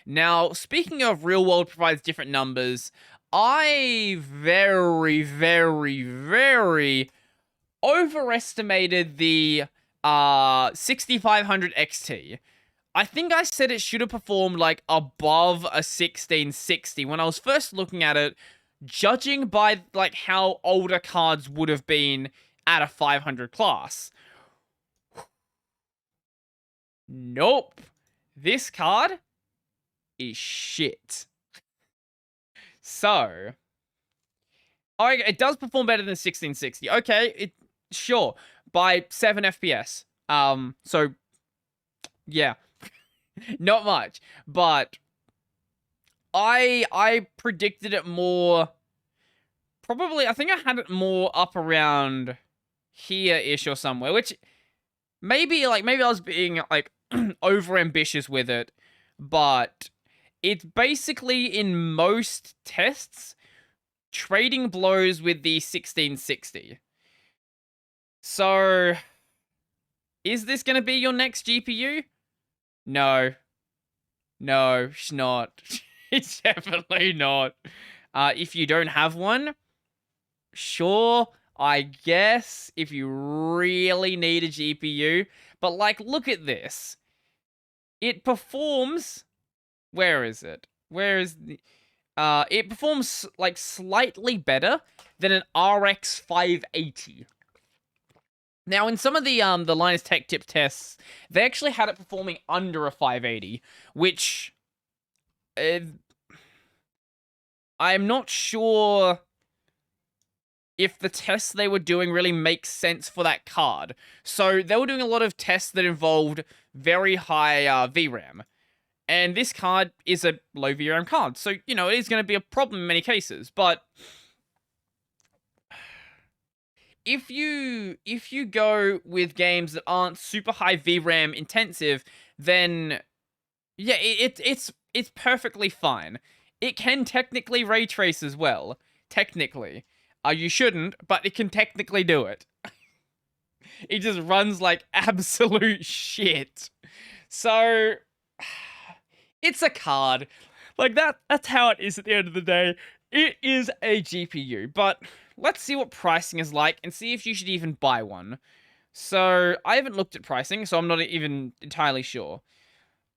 Now, speaking of real world provides different numbers, I very, very, very overestimated the 6500 XT. I think I said it should have performed like above a 1660 when I was first looking at it, judging by like how older cards would have been at a 500 class. Nope. This card is shit. So, it does perform better than 1660. Okay, sure, by 7 FPS. So yeah, not much, but I predicted it more. Probably, I think I had it more up around here-ish or somewhere, which maybe I was being like over ambitious with it, but it's basically in most tests trading blows with the 1660. So, is this going to be your next GPU? No. No, it's not. It's definitely not. If you don't have one, sure, I guess, if you really need a GPU. But, like, look at this. It performs... Where is it? Where is the... it performs, like, slightly better than an RX 580. Now, in some of the Linus Tech Tip tests, they actually had it performing under a 580, which... I'm not sure if the tests they were doing really make sense for that card. So, they were doing a lot of tests that involved very high VRAM. And this card is a low VRAM card. So, you know, it is going to be a problem in many cases. But if you go with games that aren't super high VRAM intensive, then yeah, it's perfectly fine. It can technically ray trace as well. Technically. You shouldn't, but it can technically do it. It just runs like absolute shit. So it's a card. Like that's how it is at the end of the day. It is a GPU, but let's see what pricing is like and see if you should even buy one. So I haven't looked at pricing, so I'm not even entirely sure.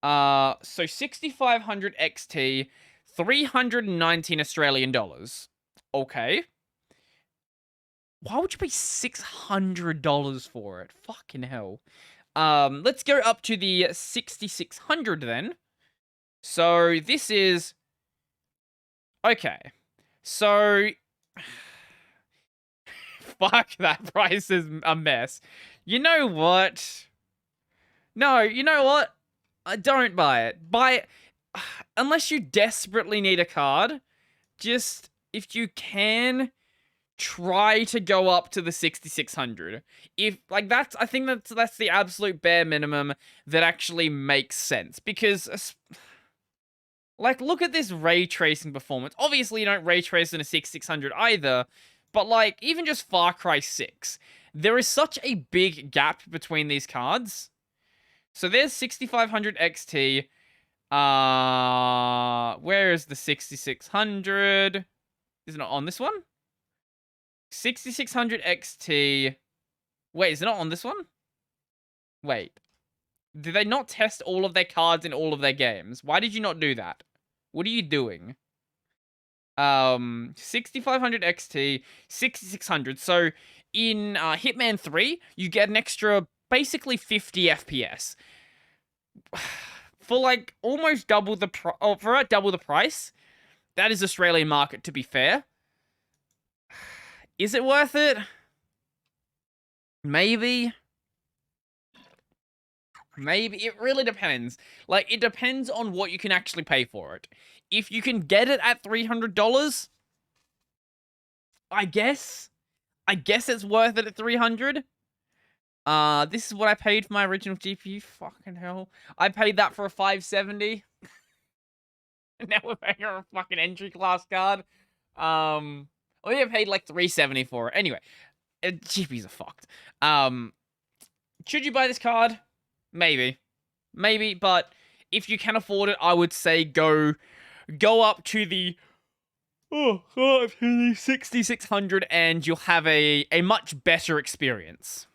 So 6500 XT, 319 Australian dollars. Okay. Why would you pay $600 for it? Fucking hell. Let's go up to the 6600 then. So this is... Okay. So... Fuck, that price is a mess. You know what? No, you know what? Don't buy it. Buy it... Unless you desperately need a card, just, if you can, try to go up to the 6600. If, like, I think that's the absolute bare minimum that actually makes sense. Because, like, look at this ray tracing performance. Obviously, you don't ray trace in a 6600 either, but, like, even just Far Cry 6, there is such a big gap between these cards. So there's 6500 XT. Where is the 6600? Is it not on this one? 6600 XT. Wait, is it not on this one? Wait. Did they not test all of their cards in all of their games? Why did you not do that? What are you doing? 6500 XT, 6600. So in Hitman 3, you get an extra basically 50 FPS. For like almost double the double the price. That is Australian market, to be fair. Is it worth it? Maybe. Maybe. It really depends. Like, it depends on what you can actually pay for it. If you can get it at $300, I guess it's worth it at $300. This is what I paid for my original GPU. Fucking hell. I paid that for a 570. Now we're paying for a fucking entry class card. I think I paid like 370 for it. Anyway, GPUs are fucked. Should you buy this card? Maybe. Maybe, but if you can afford it, I would say go up to the 6600 and you'll have a much better experience.